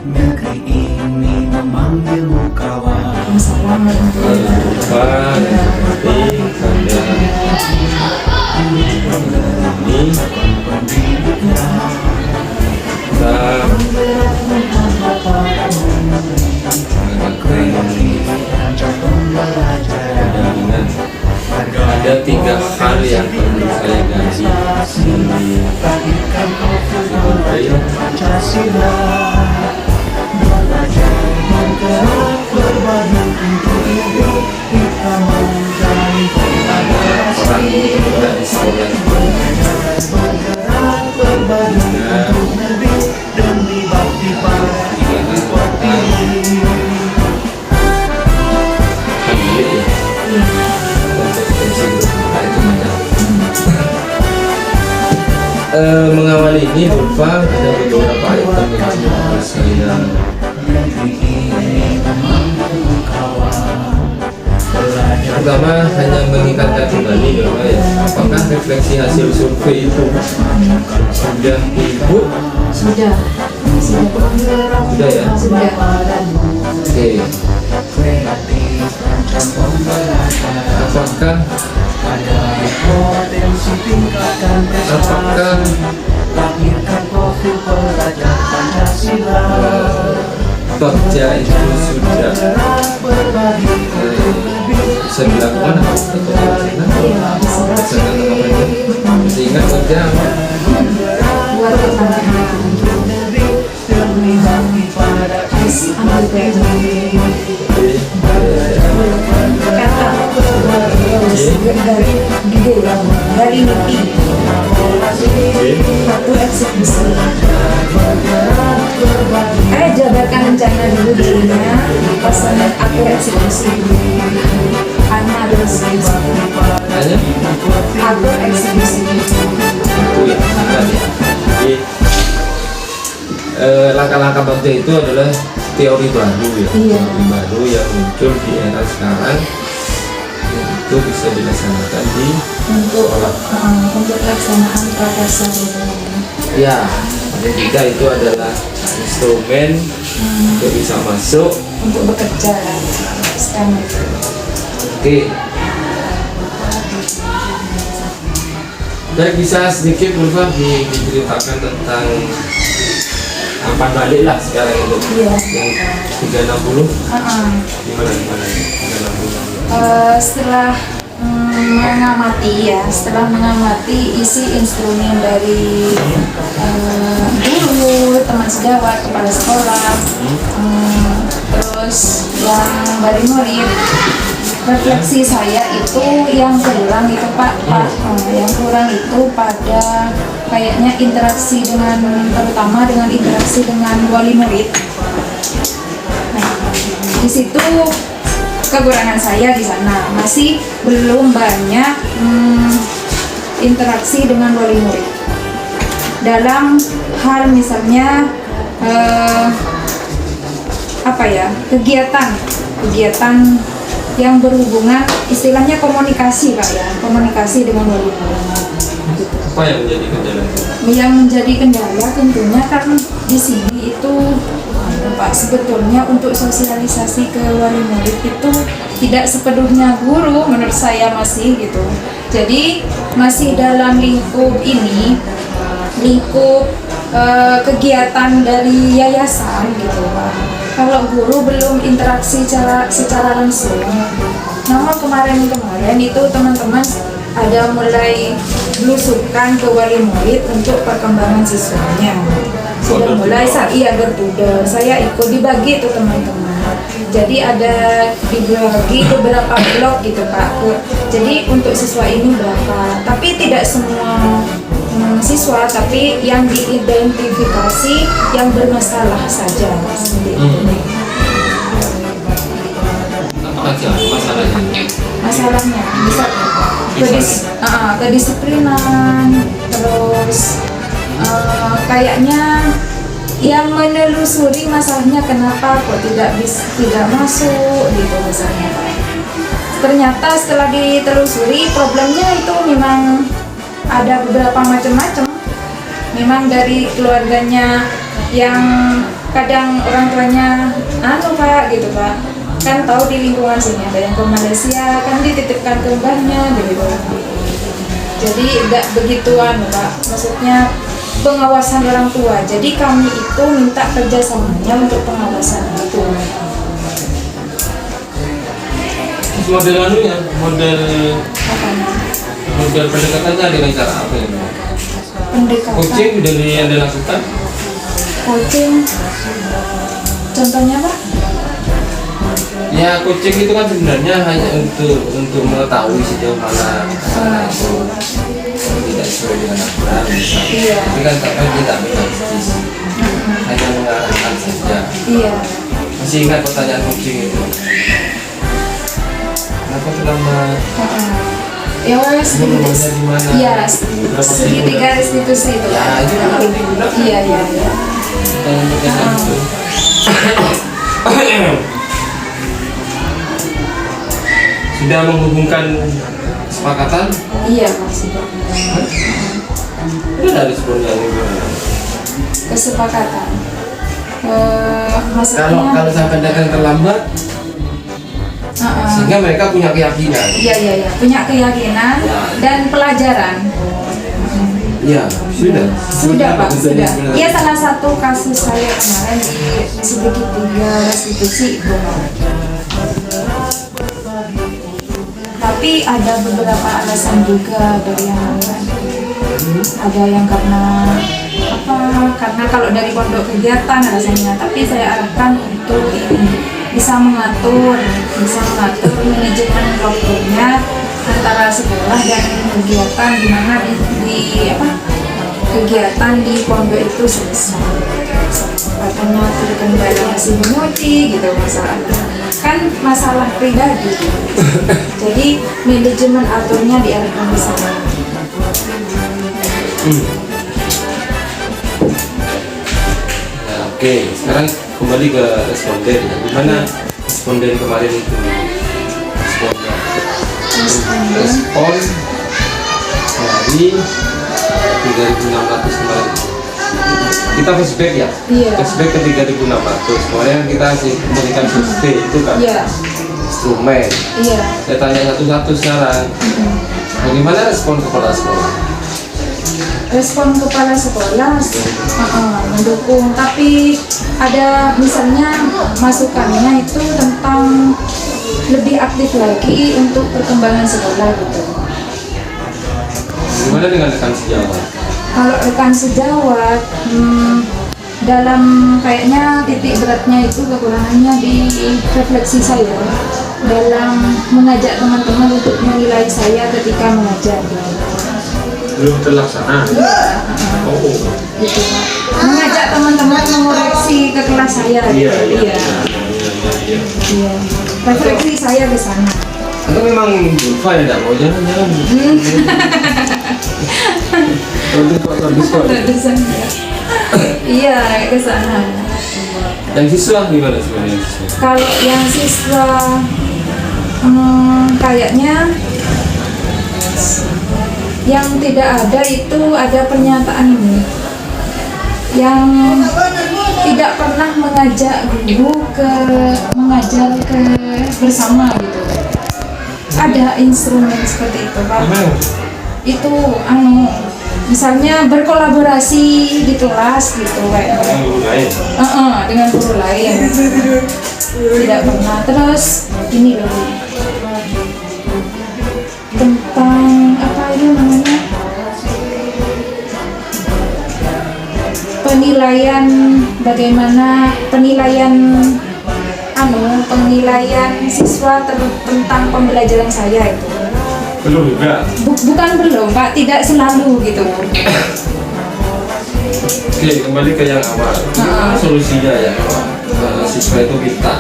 negeri ini memanggilmu kawan. Salam lupa seperti ada 3 hal yang perlu saya gaji orang tidak di sekolah mengawali ini lupa ada beberapa item yang sudah saya pertama hanya mengingatkan kembali bahwa ya, apakah refleksi hasil survei itu sudah ibu? Sudah Ya? Oke. Apakah kerja itu sudah bisa dilakukan sehingga kerja buat dari mimpi satu eksekusi. Jabarkan rencana dulu dirinya pasangan aku eksekusi. Ana adalah aku eksekusi. Langkah-langkah penting itu adalah teori baru ya, iya. Teori baru yang muncul di era sekarang itu bisa dilaksanakan di sekolah. Untuk pelaksanaan prakarsa Ya, yang ketiga itu adalah instrumen untuk bisa masuk untuk bekerja STEM. Oke. Dan bisa sedikit berubah diceritakan tentang apa balik lah sekarang itu yang 360 gimana 360 setelah mengamati isi instrumen dari guru, teman sejawat, kepala sekolah, terus yang dari murid, refleksi saya itu yang kurang itu yang kurang itu pada kayaknya interaksi terutama dengan interaksi dengan wali murid. Nah, di situ kekurangan saya di sana masih belum banyak interaksi dengan wali murid dalam hal misalnya kegiatan yang berhubungan istilahnya komunikasi komunikasi dengan wali murid. Apa yang menjadi kendala? Yang menjadi kendala tentunya kan di sini itu Pak, sebetulnya untuk sosialisasi ke wali murid itu tidak sepenuhnya guru menurut saya masih gitu. Jadi masih dalam lingkup kegiatan dari yayasan gitu Pak. Kalau guru belum interaksi secara langsung. Namun kemarin itu teman-teman ada mulai belusukan ke wali murid untuk perkembangan siswanya. Sudah mulai saya ikut dibagi itu teman-teman. Jadi ada dibagi beberapa blok gitu Pak. Jadi untuk siswa ini berapa? Tapi tidak semua siswa, tapi yang diidentifikasi yang bermasalah saja seperti itu. Apa aja Masalahnya bisa kedisiplinan, terus kayaknya yang menelusuri masalahnya kenapa kok tidak masuk gitu misalnya. Ternyata setelah ditelusuri problemnya itu memang ada beberapa macam-macam. Memang dari keluarganya yang kadang orang tuanya Pak gitu Pak, kan tahu di lingkungan sini ada yang ke Malaysia kan dititipkan ke mbahnya gitu. Jadi enggak begitu Pak, maksudnya pengawasan orang tua. Jadi kami itu minta kerjasamanya untuk pengawasan itu. Model anunya, model pendekatannya dengan cara apa ya? Pendekatan. Coaching dari yang dilakukan? Coaching. Contohnya Pak? Ya coaching itu kan sebenarnya hanya untuk mengetahui sejauh mana anak itu tidak sesuai dengan aturan misalnya. Iya. Tapi kan tidak menjudge, hanya mengarahkan saja. Iya. Masih ingat pertanyaan coaching itu? Kenapa selama Ya wes nomornya di mana? Iya, segitiga restitusi itu. Ya itu kan belum digunakan. Iya. Yang berkaitan itu. Sudah menghubungkan kesepakatan? Iya masih Pak. Udah ada responnya gimana? Kesepakatan. Maksudnya. Kalau sampai datang terlambat, sehingga mereka punya keyakinan. Iya. Punya keyakinan dan pelajaran. Iya, sudah Pak, sudah. Iya salah satu kasus saya kemarin di segitiga restitusi itu. Tapi ada beberapa alasan juga dari yang lain. Ada yang karena karena kalau dari pondok kegiatan alasannya. Tapi saya arahkan untuk ini bisa mengatur manajemen waktunya antara sekolah dan kegiatan, di mana di kegiatan di pondok itu selesai. Katanya terkendala masih menyuci gitu masalahnya. Kan masalah pribadi. Jadi manajemen aturnya diarahkan ke sana. Nah, oke, sekarang kembali ke responden. Gimana responden kemarin itu? Respon dari 3.600 kemarin. Kita flashback ya? Iya. Flashback ke 3.600. Kemarin kita memberikan survei itu kan? Iya. Instrumen. Iya. Saya tanya satu-satu sekarang. Bagaimana respon kepala sekolah? Respon kepala sekolah mendukung, tapi ada misalnya masukannya itu tentang lebih aktif lagi untuk perkembangan sekolah gitu. Gimana dengan rekan sejawat? Kalau rekan sejawat dalam kayaknya titik beratnya itu kekurangannya di refleksi saya dalam mengajak teman-teman untuk menilai saya ketika mengajar. Belum terlaksana. Oh. Gitu Pak. Mengajak teman-teman mengoreksi ke kelas saya gitu. Iya. Refleksi saya ke sana. Atau memang lupa ya, tidak mau jalan-jalan. Iya, ke sana. Yang siswa gimana sebenarnya siswa? Kalau yang siswa kayaknya yang tidak ada itu ada pernyataan ini yang tidak pernah mengajak guru ke mengajar ke bersama gitu. Ada instrumen seperti itu Pak. Itu misalnya berkolaborasi di kelas gitu kayak dengan guru lain. Tidak pernah. Terus ini dulu tentang apa itu namanya, penilaian, bagaimana penilaian siswa tentang pembelajaran saya itu. Belum juga. Bukan belum Pak, tidak selalu gitu. Oke, kembali ke yang awal. Gimana solusinya ya? Siswa itu minta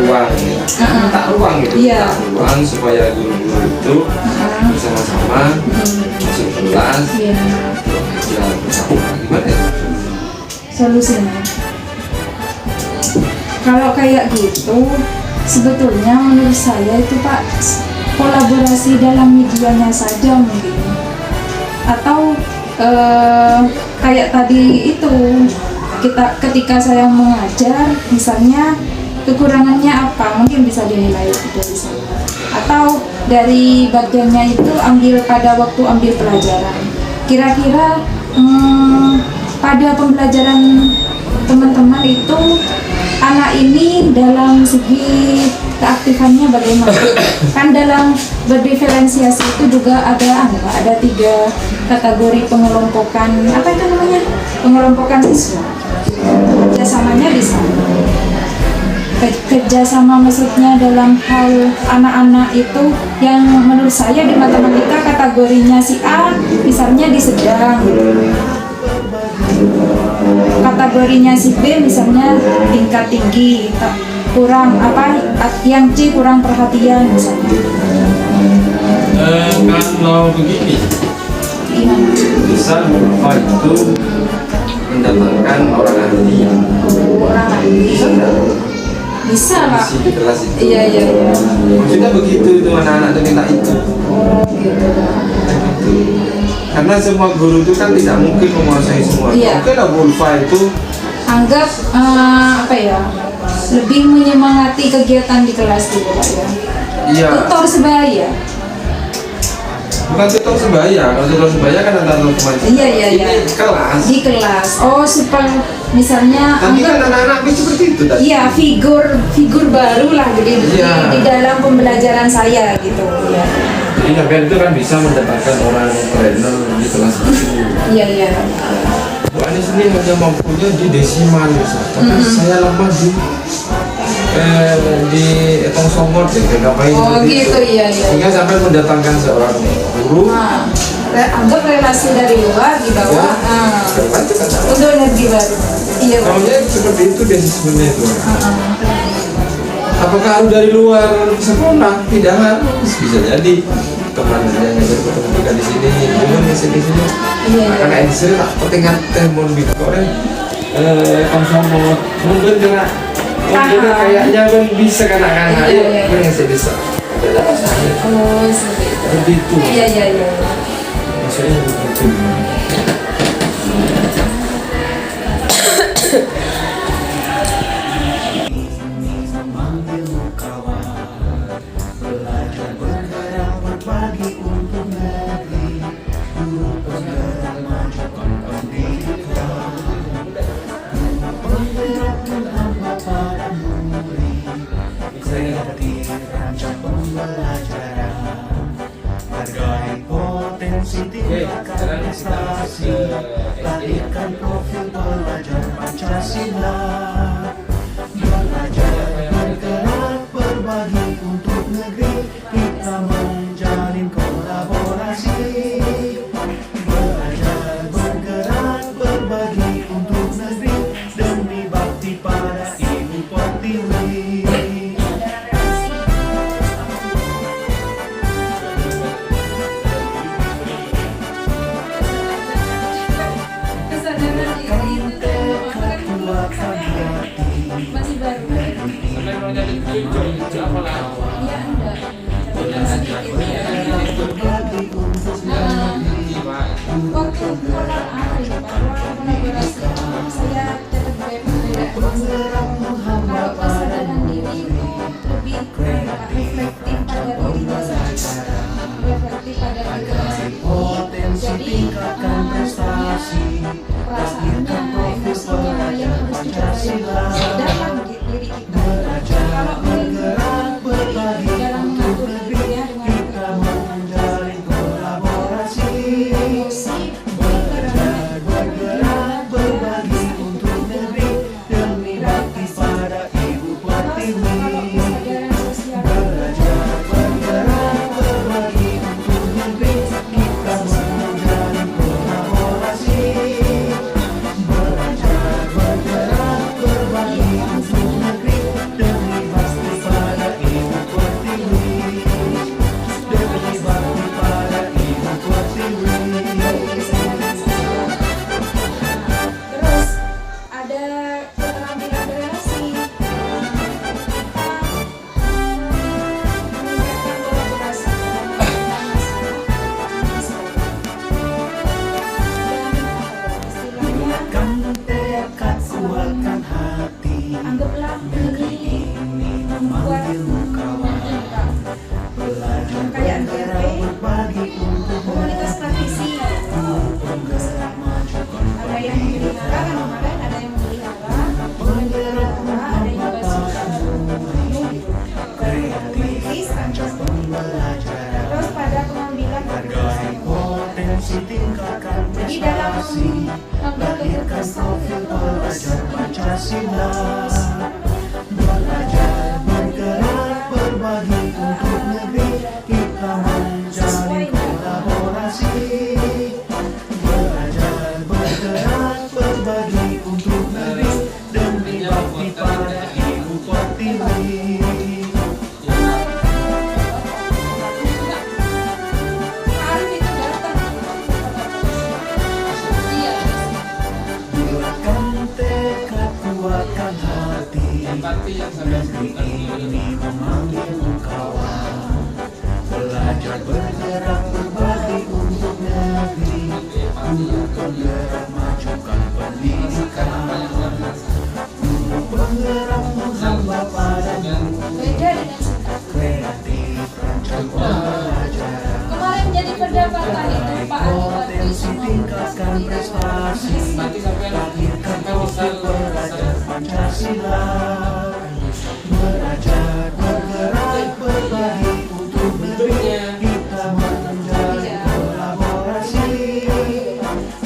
ruang, minta ruang gitu, Iya. minta ruang supaya guru-guru itu bersama-sama masuk kelas, belajar bersama. Gimana ya? Solusinya kalau kayak gitu sebetulnya menurut saya itu Pak, kolaborasi dalam medianya saja mungkin, atau kayak tadi itu ketika saya mengajar, misalnya kekurangannya apa, mungkin bisa dinilai dari sana. Atau dari bagiannya itu ambil pada waktu ambil pelajaran. Kira-kira pada pembelajaran teman-teman itu anak ini dalam segi keaktifannya bagaimana? Kan dalam berdiferensiasi itu juga ada 3 kategori pengelompokan, apa itu namanya? Pengelompokan siswa. Kerjasamanya di sana. Kerjasama maksudnya dalam hal anak-anak itu yang menurut saya di matematika kategorinya si A misalnya di sedang, kategorinya si B misalnya tingkat tinggi, kurang apa, yang C kurang perhatian misalnya. Kalau begini, Gimana? bisa Bapak itu mendatangkan orang ahli. Orang ahli. Bisa nggak? Bisa Pak. Isi di kelas itu. Iya. Maksudnya begitu itu anak-anak itu minta itu. Oh gitu. Gitu. Karena semua guru itu kan tidak mungkin menguasai semua. Iya. Oke lah Bulfa itu Anggap apa ya? Lebih menyemangati kegiatan di kelas gitu Pak ya. iya. Tutor sebaya. Bukan tutor sebaya. Kalau tutor sebaya kan antara teman. Iya. Ini kelas. Di kelas. Oh, supaya misalnya Tapi kan anak-anak seperti itu tadi. iya figur baru lah Iya. di dalam pembelajaran saya gitu ya. Jadi sampai itu kan bisa mendatangkan orang trainer di kelas itu. Iya. Bu Anies ini hanya mampunya di desimal misalnya. Tapi saya lemah di etong somot ya, ngapain Oh seperti gitu itu. iya. Sehingga sampai mendatangkan seorang guru. Nah, anggap relasi dari luar di bawah. Ya, Nah, segala macam kan. untuk energi baru. Iya Pak. Namanya seperti itu desismennya itu. Apakah harus dari luar sekolah? Tidak harus, bisa jadi teman saja yang bertemu di sini, belum di sini. Iya. Karena di sini tak petingan temon gitu kan, konsumot, mungkin kena, mungkin kayaknya kan bisa kanak-kanak, Iya. kan yang saya bisa. Tidak masalah. Oh, seperti itu. Seperti itu. Iya. Maksudnya begitu. memanggilmu kawan, belajar berkarya berbagi untuk negeri, guru penggerak majukan pendidikan, guru penggerak menghampa para murid, seperti rancang pembelajaran, hargai potensi tingkatkan prestasi, lahirkan profil pelajar Pancasila. Belajar bergerak berbagi untuk negeri, kita menjalin kolaborasi. Belajar bergerak berbagi untuk negeri, demi bakti pada Ibu Pertiwi. Kesadaran diri itu Kuatkan hati, masih baru. Iya enggak. berbagi untuk Waktu kolaborasi saya tetap penggerak menghampa kalau kesadaran diri itu lebih reflektif pada dirinya sendiri, reflektif pada dirinya sendiri. potensi Jadi tingkatkan prestasi, perasaannya, emosinya yang harus Pancasila. dalam diri kita. Kalau Bergerak berbagi dalam untuk mengatur negeri, dirinya dengan kita menjalin kolaborasi. emosi, Bergerak berbagi untuk negeri, demi bakti Pancasila. Belajar, bergerak, berbagi untuk negeri, kita menjalin kolaborasi. Belajar, bergerak, berbagi untuk negeri, demi bakti pada Ibu Pertiwi. Arif itu datang. Iya. Bulatkan tekad, kuatkan hati, Empati yang sampai negeri ini memanggilmu kawan. Belajar, bergerak, berbagi untuk negeri, bergerak, majukan pendidikan. Guru penggerak menghamba padamu, Beda dengan kita. kreatif, rancang pembelajaran. Kemarin jadi perdebatan itu Pak Ali Potensi tingkatkan prestasi, lahirkan profil pelajar Pancasila. Belajar, bergerak, berbagi untuk negeri, kita menjalin kolaborasi.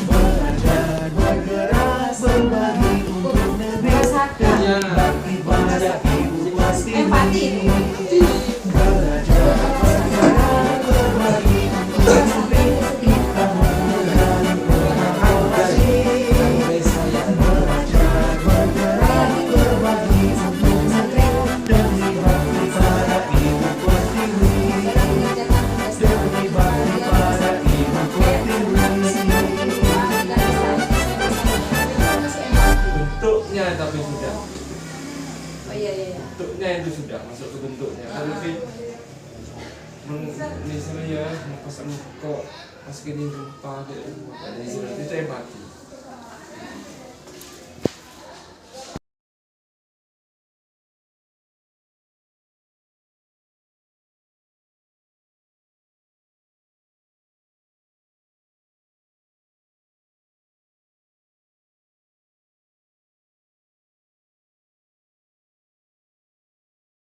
Belajar, bergerak, berbagi untuk negeri, dan bakti pada Ibu empati. Pertiwi. Belajar, bergerak, berbagi untuk negeri, kita menjalin kolaborasi. Belajar, bergerak, berbagi untuk negeri, demi bakti pada Ibu Pertiwi. Demi bakti pada Ibu Pertiwi. bentuknya tapi sudah Oh iya iya. bentuknya itu sudah masuk ke bentuknya tapi misalnya ya pas kok pas gini lupa gitu ada istilah itu empati.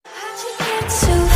How'd you get so